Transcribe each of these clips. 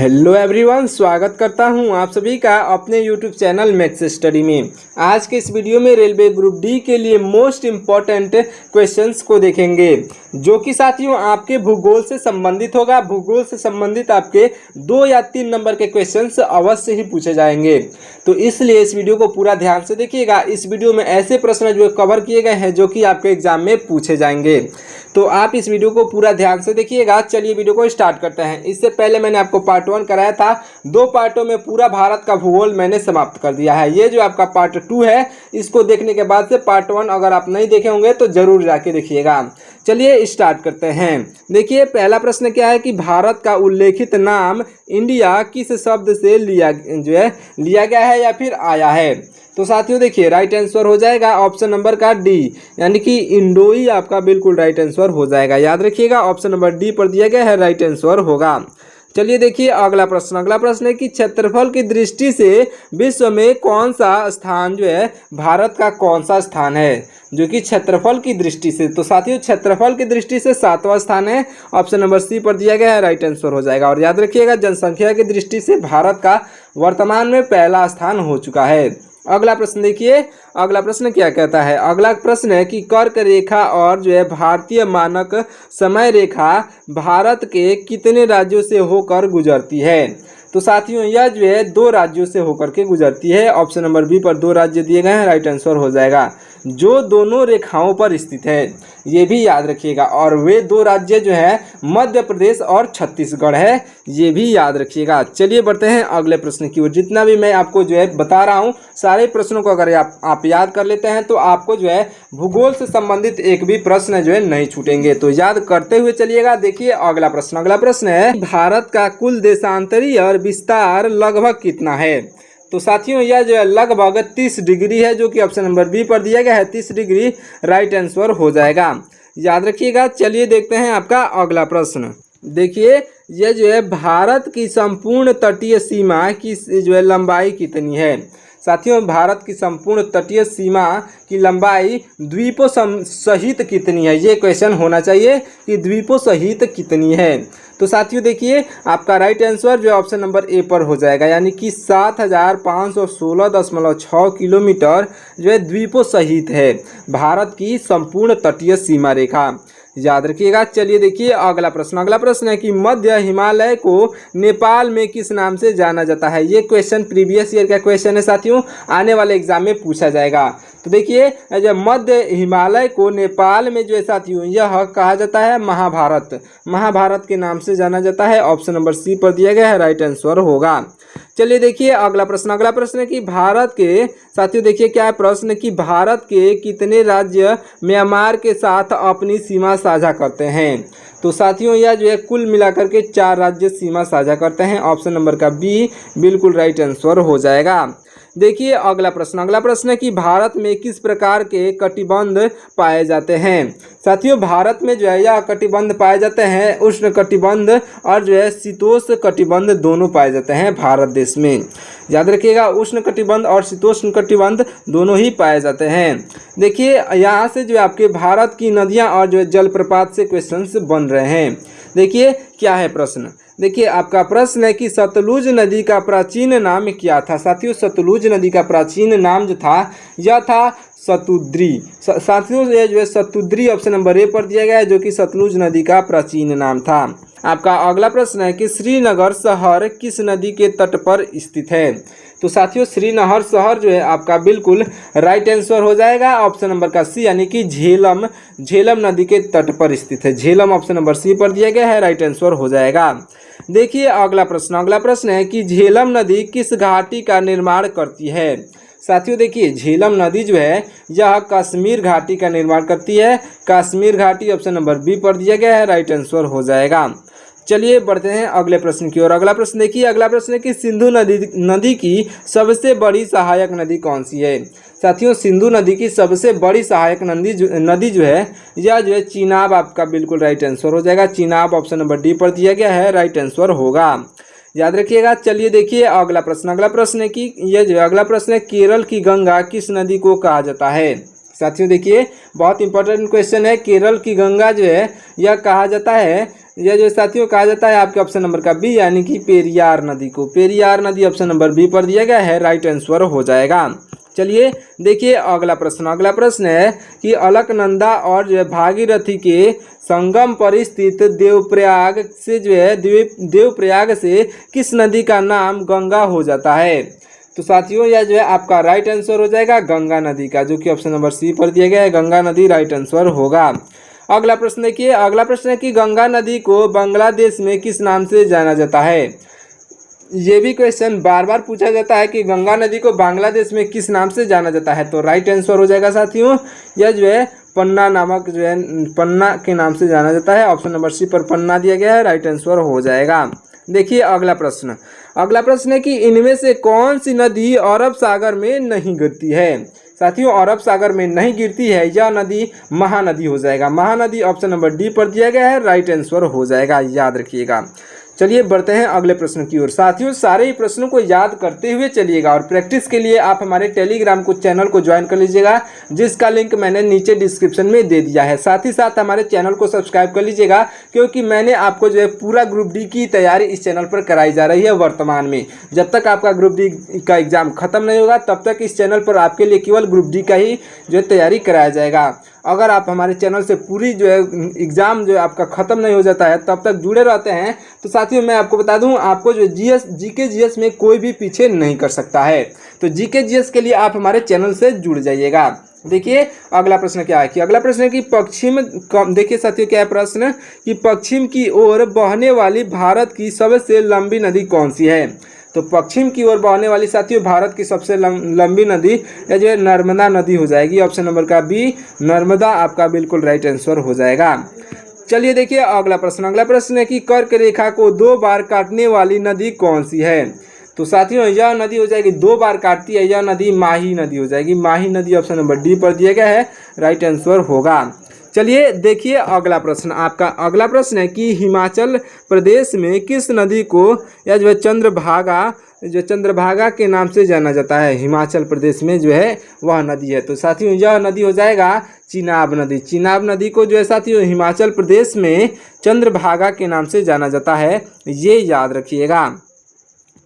Hello everyone, स्वागत करता हूं आप सभी का अपने यूट्यूब चैनल मैथ्स स्टडी में। आज के इस वीडियो में रेलवे ग्रुप डी के लिए मोस्ट इम्पॉर्टेंट क्वेश्चंस को देखेंगे, जो कि साथियों आपके भूगोल से संबंधित होगा। भूगोल से संबंधित आपके 2 या 3 नंबर के क्वेश्चंस अवश्य ही पूछे जाएंगे, तो इसलिए इस वीडियो को पूरा ध्यान से देखिएगा। इस वीडियो में ऐसे प्रश्न जो कवर किए गए हैं जो कि आपके एग्जाम में पूछे जाएंगे, तो आप इस वीडियो को पूरा ध्यान से देखिएगा। चलिए वीडियो को स्टार्ट करते हैं। इससे पहले मैंने आपको पार्ट 1 कराया था, 2 पार्टों में पूरा भारत का भूगोल मैंने समाप्त कर दिया है। ये जो आपका पार्ट 2 है, इसको देखने के बाद से पार्ट 1 अगर आप नहीं देखे होंगे तो जरूर जाके देखिएगा। चलिए स्टार्ट करते हैं। देखिए पहला प्रश्न क्या है कि भारत का उल्लेखित नाम इंडिया किस शब्द से लिया गया है या फिर आया है। तो साथियों देखिए राइट आंसर हो जाएगा ऑप्शन नंबर का डी, यानी कि इंडोई आपका बिल्कुल राइट आंसर हो जाएगा। याद रखिएगा ऑप्शन नंबर डी पर दिया गया है, राइट आंसर होगा। चलिए देखिए अगला प्रश्न है कि क्षेत्रफल की दृष्टि से विश्व में कौन सा स्थान भारत का कौन सा स्थान है, जो कि क्षेत्रफल की दृष्टि से। तो साथियों क्षेत्रफल की दृष्टि से 7वां स्थान है, ऑप्शन नंबर सी पर दिया गया है, राइट आंसर हो जाएगा। और याद रखिएगा जनसंख्या की दृष्टि से भारत का वर्तमान में पहला स्थान हो चुका है। अगला प्रश्न देखिए, अगला प्रश्न क्या कहता है। अगला प्रश्न है कि कर्क रेखा और भारतीय मानक समय रेखा भारत के कितने राज्यों से होकर गुजरती है। तो साथियों यह 2 राज्यों से होकर के गुजरती है। ऑप्शन नंबर बी पर 2 राज्य दिए गए हैं, राइट आंसर हो जाएगा, जो दोनों रेखाओं पर स्थित है, ये भी याद रखिएगा। और वे 2 राज्य मध्य प्रदेश और छत्तीसगढ़ है, ये भी याद रखिएगा। चलिए बढ़ते हैं अगले प्रश्न की ओर। जितना भी मैं आपको बता रहा हूँ, सारे प्रश्नों को अगर आप याद कर लेते हैं तो आपको भूगोल से संबंधित एक भी प्रश्न नहीं छूटेंगे, तो याद करते हुए चलिएगा। देखिए अगला प्रश्न है भारत का कुल देशांतरीय विस्तार लगभग कितना है। तो साथियों यह लगभग 30 डिग्री है, जो कि ऑप्शन नंबर बी पर दिया गया है, 30 डिग्री राइट आंसर हो जाएगा। याद रखिएगा। चलिए देखते हैं आपका अगला प्रश्न। देखिए यह भारत की संपूर्ण तटीय सीमा की लंबाई कितनी है। साथियों भारत की संपूर्ण तटीय सीमा की लंबाई द्वीपों सहित कितनी है, ये क्वेश्चन होना चाहिए कि द्वीपों सहित कितनी है। तो साथियों देखिए आपका right answer option number A पर हो जाएगा, यानी कि 7516.6 किलोमीटर द्वीपों सहित है भारत की संपूर्ण तटीय सीमा रेखा। याद रखिएगा। चलिए देखिए अगला प्रश्न है कि मध्य हिमालय को नेपाल में किस नाम से जाना जाता है। ये क्वेश्चन प्रीवियस ईयर का क्वेश्चन है साथियों, आने वाले एग्जाम में पूछा जाएगा। तो देखिए जब मध्य हिमालय को नेपाल में साथियों यह कहा जाता है महाभारत के नाम से जाना जाता है। ऑप्शन नंबर सी पर दिया गया है, राइट आंसर होगा। चलिए देखिए अगला प्रश्न है कि भारत के साथियों देखिए क्या है प्रश्न कि भारत के कितने राज्य म्यांमार के साथ अपनी सीमा साझा करते हैं। तो साथियों यह कुल मिलाकर के 4 राज्य सीमा साझा करते हैं। ऑप्शन नंबर का बी बिल्कुल राइट आंसर हो जाएगा। देखिए अगला प्रश्न है कि भारत में किस प्रकार के कटिबंध पाए जाते हैं। साथियों भारत में यह कटिबंध पाए जाते हैं, उष्ण कटिबंध और शीतोष्ण कटिबंध दोनों पाए जाते हैं भारत देश में। याद रखिएगा उष्ण कटिबंध और शीतोष्ण कटिबंध दोनों ही पाए जाते हैं। देखिए यहाँ से आपके भारत की नदियाँ और जलप्रपात से क्वेश्चंस बन रहे हैं। देखिए क्या है प्रश्न। देखिए आपका प्रश्न है कि सतलुज नदी का प्राचीन नाम क्या था। साथियों सतलुज नदी का प्राचीन नाम यह था सतुद्री। साथियों ये सतुद्री ऑप्शन नंबर ए पर दिया गया है, जो कि सतलुज नदी का प्राचीन नाम था। आपका अगला प्रश्न है कि श्रीनगर शहर किस नदी के तट पर स्थित है। तो साथियों श्रीनगर शहर आपका बिल्कुल राइट आंसर हो जाएगा। ऑप्शन नंबर का सी, यानी कि झेलम नदी के तट पर स्थित है। झेलम ऑप्शन नंबर सी पर दिया गया है, राइट आंसर हो जाएगा। देखिए अगला प्रश्न है कि झेलम नदी किस घाटी का निर्माण करती है। साथियों देखिए झेलम नदी यह कश्मीर घाटी का निर्माण करती है। कश्मीर घाटी ऑप्शन नंबर बी पर दिया गया है, राइट आंसर हो जाएगा। चलिए बढ़ते हैं अगले प्रश्न की ओर। अगला प्रश्न देखिए, अगला प्रश्न है कि सिंधु नदी की सबसे बड़ी सहायक नदी कौन सी है। साथियों सिंधु नदी की सबसे बड़ी सहायक नदी यह चीनाब आपका बिल्कुल राइट आंसर हो जाएगा। चीनाब ऑप्शन नंबर डी पर दिया गया है, राइट आंसर होगा। याद रखिएगा। चलिए देखिए अगला प्रश्न है कि अगला प्रश्न है केरल की गंगा किस नदी को कहा जाता है। साथियों देखिए बहुत इंपॉर्टेंट क्वेश्चन है। केरल की गंगा यह कहा जाता है यह जो साथियों कहा जाता है आपके ऑप्शन नंबर का बी यानी कि पेरियार नदी को। पेरियार नदी ऑप्शन नंबर बी पर दिया गया है, राइट आंसर हो जाएगा। चलिए देखिए अगला प्रश्न। अगला प्रश्न है कि अलकनंदा और जो है भागीरथी के संगम पर स्थित देवप्रयाग से जो है देवप्रयाग से किस नदी का नाम गंगा हो जाता है? तो साथियों यह जो है आपका राइट आंसर हो जाएगा गंगा नदी का, जो कि ऑप्शन नंबर सी पर दिया गया है, गंगा नदी राइट आंसर होगा। अगला प्रश्न देखिए। अगला प्रश्न है कि गंगा नदी को बांग्लादेश में किस नाम से जाना जाता है? ये भी क्वेश्चन बार बार पूछा जाता है कि गंगा नदी को बांग्लादेश में किस नाम से जाना जाता है, तो राइट आंसर हो जाएगा साथियों यह जो है पन्ना नामक जो है पन्ना के नाम से जाना जाता है। ऑप्शन नंबर सी पर पन्ना दिया गया है, राइट आंसर हो जाएगा। देखिए अगला प्रश्न। अगला प्रश्न है कि इनमें से कौन सी नदी अरब सागर में नहीं गिरती है? साथियों अरब सागर में नहीं गिरती है यह नदी महानदी हो जाएगा। महानदी ऑप्शन नंबर डी पर दिया गया है, राइट आंसर हो जाएगा, याद रखिएगा। चलिए बढ़ते हैं अगले प्रश्न की ओर। साथियों सारे ही प्रश्नों को याद करते हुए चलिएगा और प्रैक्टिस के लिए आप हमारे टेलीग्राम को चैनल को ज्वाइन कर लीजिएगा, जिसका लिंक मैंने नीचे डिस्क्रिप्शन में दे दिया है। साथ ही साथ हमारे चैनल को सब्सक्राइब कर लीजिएगा, क्योंकि मैंने आपको जो है पूरा ग्रुप डी की तैयारी इस चैनल पर कराई जा रही है वर्तमान में। जब तक आपका ग्रुप डी का एग्जाम खत्म नहीं होगा तब तक इस चैनल पर आपके लिए केवल ग्रुप डी का ही जो है तैयारी कराया जाएगा। अगर आप हमारे चैनल से पूरी जो है एग्ज़ाम जो है आपका ख़त्म नहीं हो जाता है तब तक जुड़े रहते हैं, तो साथियों मैं आपको बता दूं आपको जो जीके जीएस में कोई भी पीछे नहीं कर सकता है। तो जीके जीएस के लिए आप हमारे चैनल से जुड़ जाइएगा। देखिए अगला प्रश्न क्या है कि अगला प्रश्न है कि देखिए साथियों क्या है प्रश्न कि पश्चिम की ओर बहने वाली भारत की सबसे लंबी नदी कौन सी है? तो पश्चिम की ओर बहने वाली साथियों भारत की सबसे लंबी नदी या जो है नर्मदा नदी हो जाएगी। ऑप्शन नंबर का बी नर्मदा आपका बिल्कुल राइट आंसर हो जाएगा। चलिए देखिए अगला प्रश्न। अगला प्रश्न है कि कर्क रेखा को 2 बार काटने वाली नदी कौन सी है? तो साथियों यह नदी हो जाएगी 2 बार काटती है, यह नदी माही नदी हो जाएगी। माही नदी ऑप्शन नंबर डी पर दिया गया है, राइट आंसर होगा। चलिए देखिए अगला प्रश्न। आपका अगला प्रश्न है कि हिमाचल प्रदेश में किस नदी को या जो है चंद्रभागा के नाम से जाना जाता है? हिमाचल प्रदेश में जो है वह नदी है, तो साथियों यह नदी हो जाएगा चिनाब नदी। चिनाब नदी को जो है साथियों हिमाचल प्रदेश में चंद्रभागा के नाम से जाना जाता है, ये याद रखिएगा।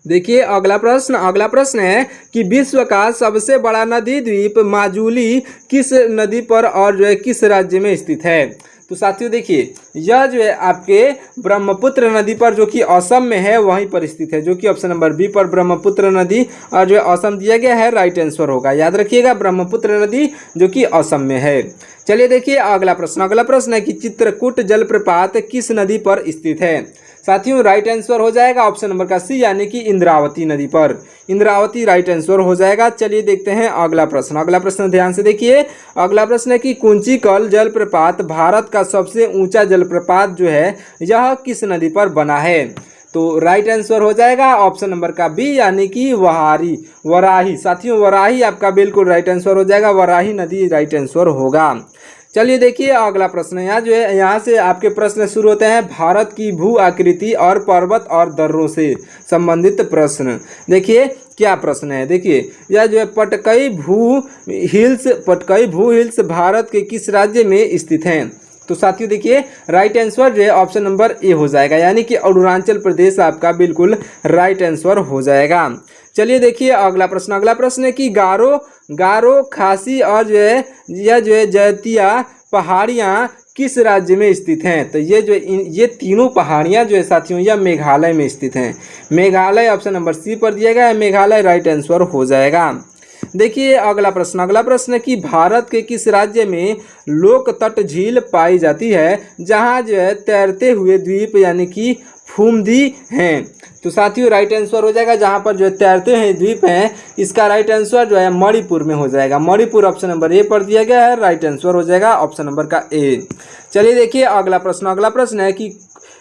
देखिए अगला प्रश्न है कि विश्व का सबसे बड़ा नदी द्वीप माजुली किस नदी पर और जो है किस राज्य में स्थित है? तो साथियों देखिए यह जो है आपके ब्रह्मपुत्र नदी पर जो कि असम में है वहीं पर स्थित है, जो कि ऑप्शन नंबर बी पर ब्रह्मपुत्र नदी और जो है असम दिया गया है, राइट आंसर होगा। याद रखिएगा ब्रह्मपुत्र नदी जो कि असम में है। चलिए देखिए अगला प्रश्न है कि चित्रकूट जलप्रपात किस नदी पर स्थित है? साथियों राइट आंसर हो जाएगा ऑप्शन नंबर का सी यानी कि इंद्रावती नदी पर। इंद्रावती राइट आंसर हो जाएगा। चलिए देखते हैं अगला प्रश्न। अगला प्रश्न ध्यान से देखिए। अगला प्रश्न है कि कुंचिकल जलप्रपात भारत का सबसे ऊंचा जलप्रपात जो है यह किस नदी पर बना है? तो राइट आंसर हो जाएगा ऑप्शन नंबर का बी यानी कि वराही। साथियों वराही आपका बिल्कुल राइट आंसर हो जाएगा, वराही नदी राइट आंसर होगा। चलिए देखिए अगला प्रश्न। यहाँ से आपके प्रश्न शुरू होते हैं भारत की भू आकृति और पर्वत और दर्रों से संबंधित प्रश्न। देखिए क्या प्रश्न है। देखिए यह जो है पटकई भू हिल्स भारत के किस राज्य में स्थित हैं? तो साथियों देखिए राइट आंसर जो है ऑप्शन नंबर ए हो जाएगा, यानी कि अरुणाचल प्रदेश आपका बिल्कुल राइट आंसर हो जाएगा। चलिए देखिए अगला प्रश्न है कि गारो खासी और जो है यह जो है जैतिया पहाड़ियाँ किस राज्य में स्थित हैं? तो ये तीनों पहाड़ियाँ जो है साथियों यह मेघालय में स्थित हैं। मेघालय ऑप्शन नंबर सी पर दिया गया है, मेघालय राइट आंसर हो जाएगा। देखिए अगला प्रश्न है कि भारत के किस राज्य में लोक तट झील पाई जाती है जहाँ जो है तैरते हुए द्वीप यानी कि फूमदी हैं? तो साथियों राइट आंसर हो जाएगा जहाँ पर जो है तैरते हुए द्वीप हैं, इसका राइट आंसर जो है मणिपुर में हो जाएगा। मणिपुर ऑप्शन नंबर ए पर दिया गया है, राइट आंसर हो जाएगा ऑप्शन नंबर का ए। चलिए देखिए अगला प्रश्न है कि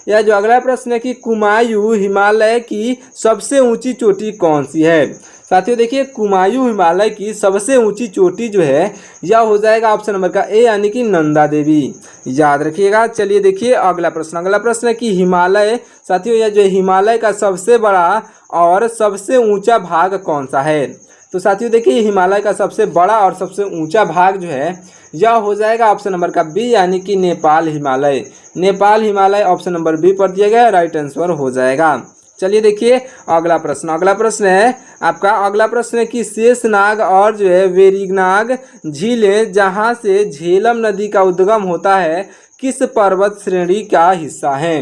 यह जो अगला प्रश्न है कि कुमायूं हिमालय की सबसे ऊंची चोटी कौन सी है? साथियों देखिए कुमायूं हिमालय की सबसे ऊंची चोटी जो है यह हो जाएगा ऑप्शन नंबर का ए यानी कि नंदा देवी। याद रखिएगा। चलिए देखिए अगला प्रश्न है कि हिमालय साथियों यह जो हिमालय का सबसे बड़ा और सबसे ऊंचा भाग कौन सा है? तो साथियों देखिए हिमालय का सबसे बड़ा और सबसे ऊंचा भाग जो है यह हो जाएगा ऑप्शन नंबर का बी, यानी कि Nepal Himalaya. Nepal Himalaya option number B पर दिया गया, राइट आंसर हो जाएगा। चलिए देखिए अगला प्रश्न। अगला प्रश्न है आपका, अगला प्रश्न है कि शेषनाग और जो है वेरीनाग झीलें जहां से झेलम नदी का उद्गम होता है किस पर्वत श्रेणी का हिस्सा है?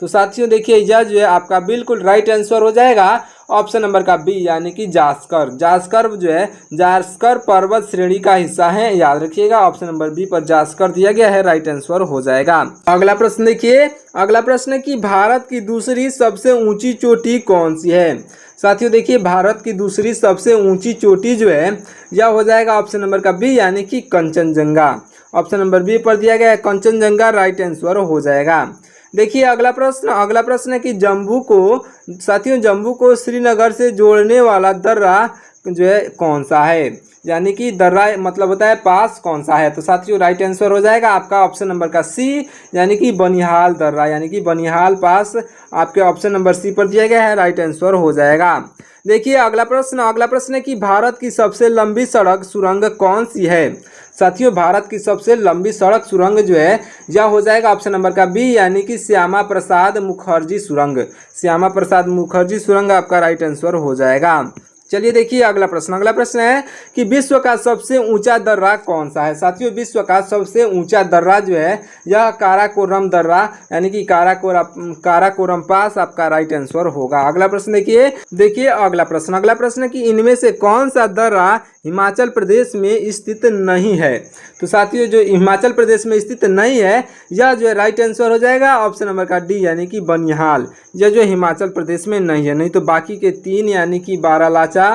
तो साथियों देखिए यह जो है आपका बिल्कुल राइट आंसर हो जाएगा ऑप्शन नंबर का बी, यानी कि जास्कर। जास्कर जो है जास्कर पर्वत श्रेणी का हिस्सा है, याद रखिएगा ऑप्शन नंबर बी पर जास्कर दिया गया है, राइट आंसर हो जाएगा। अगला प्रश्न देखिए, अगला प्रश्न है कि भारत की दूसरी सबसे ऊंची चोटी कौन सी है? साथियों देखिए भारत की दूसरी सबसे ऊंची चोटी जो है यह हो जाएगा ऑप्शन नंबर का बी, यानी कि कंचनजंगा। ऑप्शन नंबर बी पर दिया गया है कंचनजंगा, राइट आंसर हो जाएगा। देखिए अगला प्रश्न है कि जम्मू को, साथियों जम्मू को श्रीनगर से जोड़ने वाला दर्रा जो है कौन सा है? यानी कि दर्रा मतलब होता है पास, कौन सा है? तो साथियों राइट आंसर हो जाएगा आपका ऑप्शन नंबर का सी, यानी कि बनिहाल दर्रा, यानी कि बनिहाल पास आपके ऑप्शन नंबर सी पर दिया गया है, राइट आंसर हो जाएगा। देखिए अगला प्रश्न है कि भारत की सबसे लंबी सड़क सुरंग कौन सी है? साथियों भारत की सबसे लंबी सड़क सुरंग जो है यह हो जाएगा ऑप्शन नंबर का बी, यानी कि श्यामा प्रसाद मुखर्जी सुरंग। श्यामा प्रसाद मुखर्जी सुरंग आपका राइट आंसर हो जाएगा। चलिए देखिए अगला प्रश्न है कि विश्व का सबसे ऊंचा दर्रा कौन सा है? साथियों विश्व का सबसे ऊंचा दर्रा जो है यह काराकोरम दर्रा, यानी कि काराकोरम पास आपका राइट आंसर होगा। अगला प्रश्न देखिए अगला प्रश्न है कि इनमें से कौन सा दर्रा हिमाचल प्रदेश में स्थित नहीं है? तो साथियों जो हिमाचल प्रदेश में स्थित नहीं है यह जो है राइट आंसर हो जाएगा ऑप्शन नंबर का डी, यानी कि बनिहाल। यह जो हिमाचल प्रदेश में नहीं है, नहीं तो बाकी के तीन यानी कि बारालाचा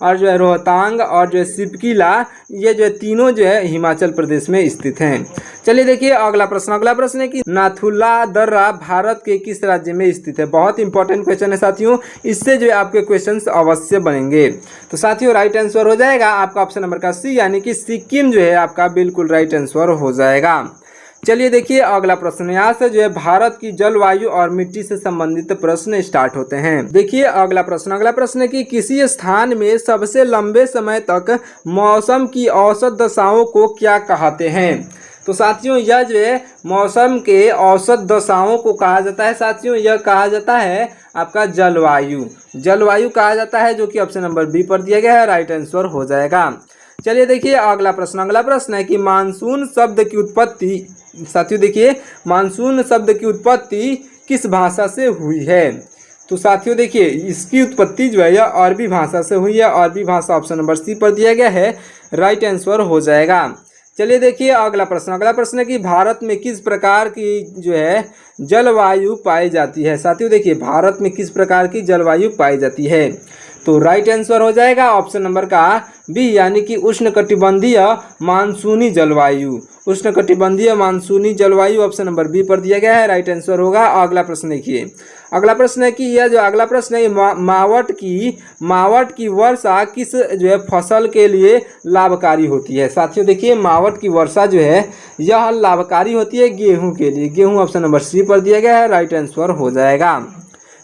और जो है रोहतांग और जो है सिपकीला, ये जो है तीनों जो है हिमाचल प्रदेश में स्थित हैं। चलिए देखिए अगला प्रश्न है कि नाथुला दर्रा भारत के किस राज्य में स्थित है? बहुत इंपॉर्टेंट क्वेश्चन है साथियों, इससे जो है आपके क्वेश्चंस अवश्य बनेंगे। तो साथियों राइट आंसर हो जाएगा आपका ऑप्शन नंबर का सी, यानी कि सिक्किम जो है आपका बिल्कुल राइट आंसर हो जाएगा। चलिए देखिए अगला प्रश्न, यहाँ से जो है भारत की जलवायु और मिट्टी से संबंधित प्रश्न स्टार्ट होते हैं। देखिए अगला प्रश्न है कि किसी स्थान में सबसे लंबे समय तक मौसम की औसत दशाओं को क्या कहते हैं? तो साथियों यह जो है मौसम के औसत दशाओं को कहा जाता है, साथियों यह कहा जाता है आपका जलवायु कहा जाता है, जो कि ऑप्शन नंबर बी पर दिया गया है, राइट आंसर हो जाएगा। चलिए देखिए अगला प्रश्न है कि मानसून शब्द की उत्पत्ति, साथियों देखिए मानसून शब्द की उत्पत्ति किस भाषा से हुई है? तो साथियों देखिए इसकी उत्पत्ति जो है यह अरबी भाषा से हुई है, अरबी भाषा ऑप्शन नंबर सी पर दिया गया है, राइट आंसर हो जाएगा। चलिए देखिए अगला प्रश्न है कि भारत में किस प्रकार की जो है जलवायु पाई जाती है? साथियों देखिए भारत में किस प्रकार की जलवायु पाई जाती है? तो राइट आंसर हो जाएगा ऑप्शन नंबर का बी, यानी कि उष्णकटिबंधीय मानसूनी जलवायु। उष्णकटिबंधीय मानसूनी जलवायु ऑप्शन नंबर बी पर दिया गया है, राइट आंसर होगा। अगला प्रश्न देखिए, अगला प्रश्न है कि यह जो अगला प्रश्न है मावट की वर्षा किस जो है फसल के लिए लाभकारी होती है? साथियों देखिए मावट की वर्षा जो है यह लाभकारी होती है गेहूं के लिए। गेहूं ऑप्शन नंबर सी पर दिया गया है, राइट आंसर हो जाएगा।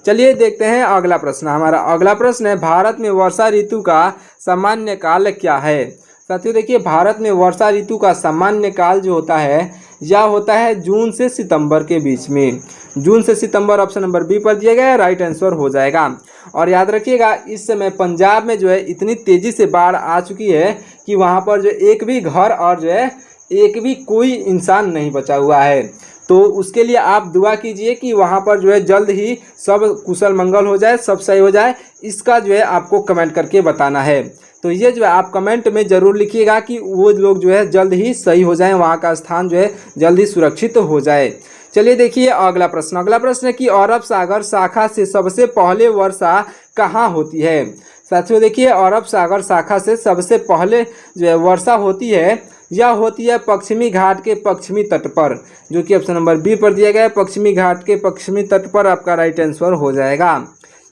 चलिए देखते हैं अगला प्रश्न। हमारा अगला प्रश्न है भारत में वर्षा ऋतु का सामान्य काल क्या है? साथियों देखिए भारत में वर्षा ऋतु का सामान्य काल जो होता है यह होता है जून से सितंबर के बीच में। जून से सितंबर ऑप्शन नंबर बी पर दिया गया है, राइट आंसर हो जाएगा। और याद रखिएगा इस समय पंजाब में जो है इतनी तेज़ी से बाढ़ आ चुकी है कि वहाँ पर जो एक भी घर और जो है एक भी कोई इंसान नहीं बचा हुआ है। तो उसके लिए आप दुआ कीजिए कि वहाँ पर जो है जल्द ही सब कुशल मंगल हो जाए, सब सही हो जाए। इसका जो है आपको कमेंट करके बताना है। तो ये जो है आप कमेंट में ज़रूर लिखिएगा कि वो लोग जो है जल्द ही सही हो जाएं, वहाँ का स्थान जो है जल्द ही सुरक्षित हो जाए। चलिए देखिए अगला प्रश्न है कि अरब सागर शाखा से सबसे पहले वर्षा कहाँ होती है? साथियों देखिए अरब सागर शाखा से सबसे पहले जो है वर्षा होती है यह होती है पश्चिमी घाट के पश्चिमी तट पर, जो कि ऑप्शन नंबर बी पर दिया गया है, पश्चिमी घाट के पश्चिमी तट पर आपका राइट आंसर हो जाएगा।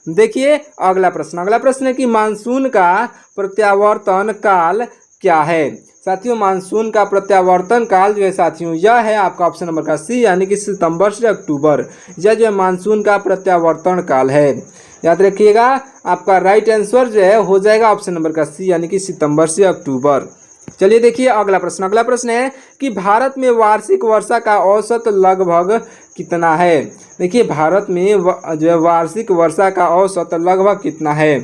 देखिए अगला प्रश्न है कि मानसून का प्रत्यावर्तन काल क्या है? साथियों मानसून का प्रत्यावर्तन काल जो है साथियों यह है आपका ऑप्शन नंबर का सी, यानी कि सितंबर से अक्टूबर। यह जो है मानसून का प्रत्यावर्तन काल है। याद रखिएगा आपका राइट आंसर जो है हो जाएगा ऑप्शन नंबर का सी, यानी कि सितंबर से अक्टूबर। चलिए देखिए अगला प्रश्न है कि भारत में वार्षिक वर्षा का औसत लगभग कितना है। देखिए भारत में जो है वार्षिक वर्षा का औसत लगभग कितना है।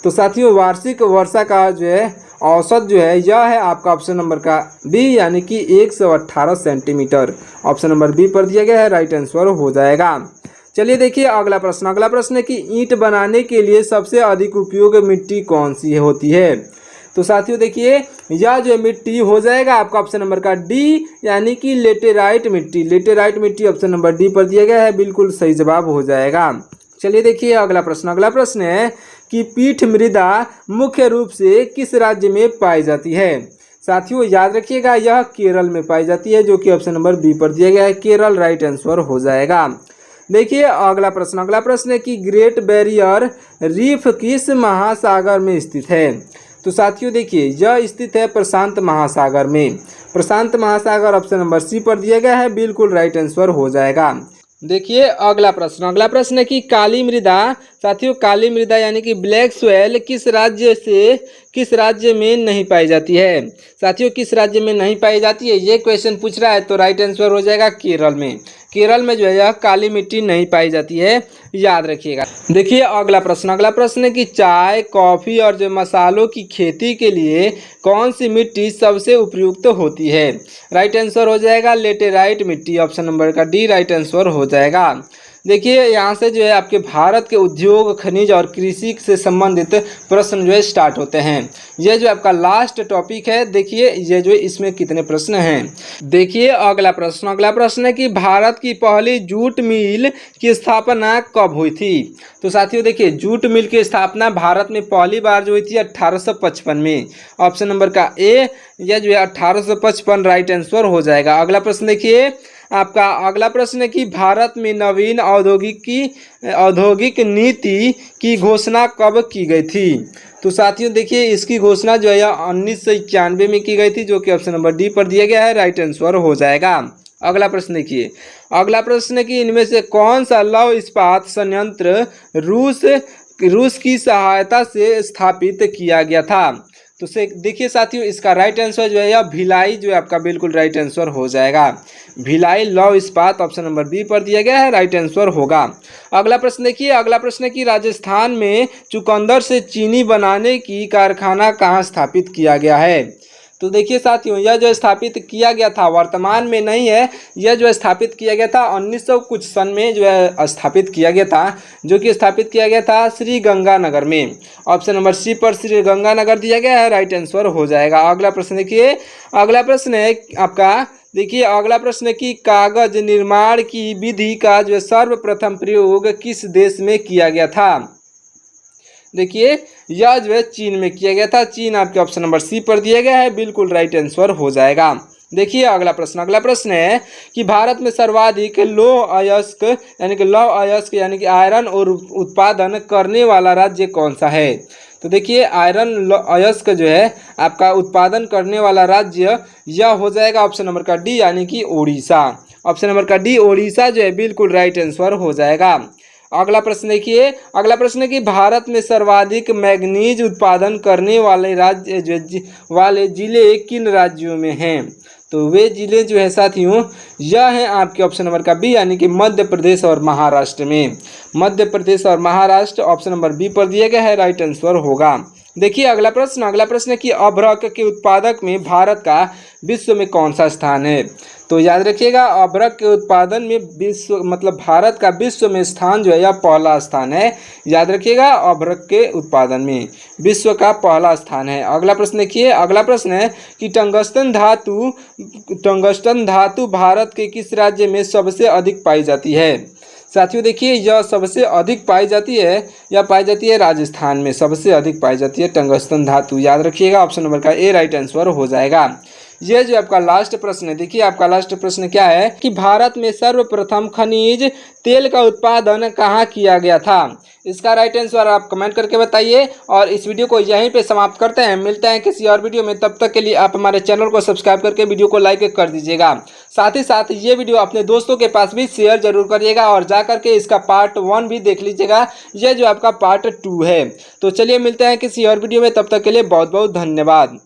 तो साथियों वार्षिक वर्षा का जो है औसत जो है यह है आपका ऑप्शन नंबर का बी, यानी कि 118 सेंटीमीटर। ऑप्शन नंबर बी पर दिया गया है, राइट आंसर हो जाएगा। चलिए देखिए अगला प्रश्न है कि ईंट बनाने के लिए सबसे अधिक उपयोग मिट्टी कौन सी होती है। तो साथियों देखिए यह जो मिट्टी हो जाएगा आपका ऑप्शन नंबर का डी, यानी कि लेटेराइट मिट्टी। लेटेराइट मिट्टी ऑप्शन नंबर डी पर दिया गया है, बिल्कुल सही जवाब हो जाएगा। चलिए देखिए अगला प्रश्न है कि पीठ मृदा मुख्य रूप से किस राज्य में पाई जाती है। साथियों याद रखिएगा यह केरल में पाई जाती है, जो कि ऑप्शन नंबर बी पर दिया गया है, केरल राइट आंसर हो जाएगा। देखिए अगला प्रश्न है कि ग्रेट बैरियर रीफ किस महासागर में स्थित है। तो साथियों देखिए यह स्थित है प्रशांत महासागर में। प्रशांत महासागर ऑप्शन नंबर सी पर दिया गया है, बिल्कुल राइट आंसर हो जाएगा। देखिए अगला प्रश्न है कि काली मृदा, साथियों काली मृदा यानी कि ब्लैक सोयल किस राज्य में नहीं पाई जाती है। साथियों किस राज्य में नहीं पाई जाती है ये क्वेश्चन पूछ रहा है, तो राइट आंसर हो जाएगा केरल में। केरल में जो है यह काली मिट्टी नहीं पाई जाती है, याद रखिएगा। देखिए अगला प्रश्न है कि चाय कॉफ़ी और जो मसालों की खेती के लिए कौन सी मिट्टी सबसे उपयुक्त होती है। राइट आंसर हो जाएगा लेटेराइट मिट्टी, ऑप्शन नंबर का डी राइट आंसर हो जाएगा। देखिए यहाँ से जो है आपके भारत के उद्योग खनिज और कृषि से संबंधित प्रश्न जो है स्टार्ट होते हैं। ये जो आपका लास्ट टॉपिक है, देखिए ये जो इसमें कितने प्रश्न हैं। देखिए अगला प्रश्न है कि भारत की पहली जूट मिल की स्थापना कब हुई थी। तो साथियों देखिए जूट मिल की स्थापना भारत में पहली बार जो हुई थी 1855 में। ऑप्शन नंबर का ए यह जो है 1855 राइट आंसर हो जाएगा। अगला प्रश्न देखिए आपका अगला प्रश्न है कि भारत में नवीन औद्योगिक नीति की घोषणा कब की गई थी। तो साथियों देखिए इसकी घोषणा जो है 1991 में की गई थी, जो कि ऑप्शन नंबर डी पर दिया गया है, राइट आंसर हो जाएगा। अगला प्रश्न देखिए अगला प्रश्न है कि इनमें से कौन सा लौह इस्पात संयंत्र रूस की सहायता से स्थापित किया गया था। तो से देखिए साथियों इसका राइट आंसर जो है यह भिलाई जो है आपका बिल्कुल राइट आंसर हो जाएगा। भिलाई लौह इस्पात ऑप्शन नंबर बी पर दिया गया है, राइट आंसर होगा। अगला प्रश्न देखिए अगला प्रश्न है कि राजस्थान में चुकंदर से चीनी बनाने की कारखाना कहाँ स्थापित किया गया है। तो देखिए साथियों यह जो स्थापित किया गया था वर्तमान में नहीं है, यह जो स्थापित किया गया था 1900 कुछ सन में जो है स्थापित किया गया था, जो कि स्थापित किया गया था श्री गंगानगर में। ऑप्शन नंबर सी पर श्री गंगानगर दिया गया है, राइट आंसर हो जाएगा। अगला प्रश्न देखिए अगला प्रश्न है आपका देखिए अगला प्रश्न है कि कागज निर्माण की विधि का जो सर्वप्रथम प्रयोग किस देश में किया गया था। देखिए यह जो है चीन में किया गया था। चीन आपके ऑप्शन नंबर सी पर दिया गया है, बिल्कुल राइट आंसर हो जाएगा। देखिए अगला प्रश्न है कि भारत में सर्वाधिक लौह अयस्क यानी कि आयरन और उत्पादन करने वाला राज्य कौन सा है। तो देखिए आयरन अयस्क जो है आपका उत्पादन करने वाला राज्य यह हो जाएगा ऑप्शन नंबर का डी, यानी कि ओडिशा। ऑप्शन नंबर का डी ओडिशा जो है बिल्कुल राइट आंसर हो जाएगा। अगला प्रश्न देखिए अगला प्रश्न है कि भारत में सर्वाधिक मैग्नीज उत्पादन करने वाले जिले किन राज्यों में हैं। तो वे जिले जो है साथियों यह है आपके ऑप्शन नंबर का बी, यानी कि मध्य प्रदेश और महाराष्ट्र में। मध्य प्रदेश और महाराष्ट्र ऑप्शन नंबर बी पर दिया गया है, राइट आंसर होगा। देखिए अगला प्रश्न है कि अभ्रक के उत्पादक में भारत का विश्व में कौन सा स्थान है। तो याद रखिएगा अभ्रक के उत्पादन में भारत का विश्व में स्थान जो है यह पहला स्थान है। याद रखिएगा अभ्रक के उत्पादन में विश्व का पहला स्थान है। अगला प्रश्न देखिए अगला प्रश्न है कि टंगस्टन धातु भारत के किस राज्य में सबसे अधिक पाई जाती है। साथियों देखिए यह सबसे अधिक पाई जाती है राजस्थान में, सबसे अधिक पाई जाती है टंगस्टन धातु। याद रखिएगा ऑप्शन नंबर का ए राइट आंसर हो जाएगा। यह जो आपका लास्ट प्रश्न है, देखिए आपका लास्ट प्रश्न क्या है कि भारत में सर्वप्रथम खनिज तेल का उत्पादन कहाँ किया गया था। इसका राइट आंसर आप कमेंट करके बताइए। और इस वीडियो को यहीं पे समाप्त करते हैं, मिलते हैं किसी और वीडियो में। तब तक के लिए आप हमारे चैनल को सब्सक्राइब करके वीडियो को लाइक कर दीजिएगा। साथ ही साथ ये वीडियो अपने दोस्तों के पास भी शेयर जरूर करिएगा और जा करके इसका पार्ट 1 भी देख लीजिएगा, यह जो आपका पार्ट 2 है। तो चलिए मिलते हैं किसी और वीडियो में, तब तक के लिए बहुत बहुत धन्यवाद।